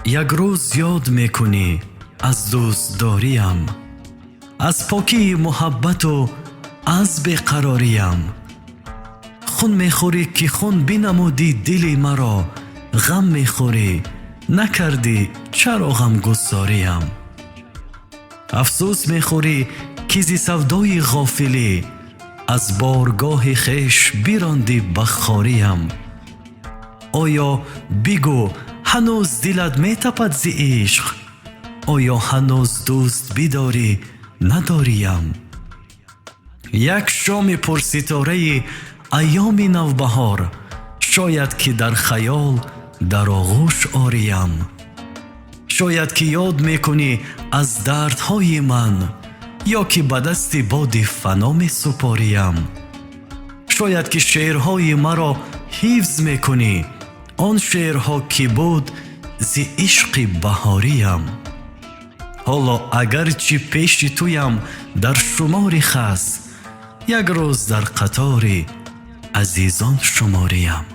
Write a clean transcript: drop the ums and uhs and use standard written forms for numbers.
یک روز یاد میکنی از دوست داریم، از پاکی محبت و از بیقراریم. خون میخوری که خون بنمودی دل مرا، غم میخوری نکردی چرا غم گساریم. افسوس میخوری که ز سودای غافلی، از بارگاه خیش براندی بخاریم. آیا بگو هنوز دلت میتپد ز عشق، آیا هنوز دوست بداری نداریم. یک شام پرستاره ایام نوبهار، شاید که در خیال در آغوش آریم. شاید که یاد میکنی از دردهای من، یا که به دست باد فنا می سپاریم. شاید که شعرهای مرا حفظ میکنی، آن شعرها که بود ز عشق بهاریم. حالا اگرچه پیش تویم در شمار خس، یک روز در قطار عزیزان شماریم.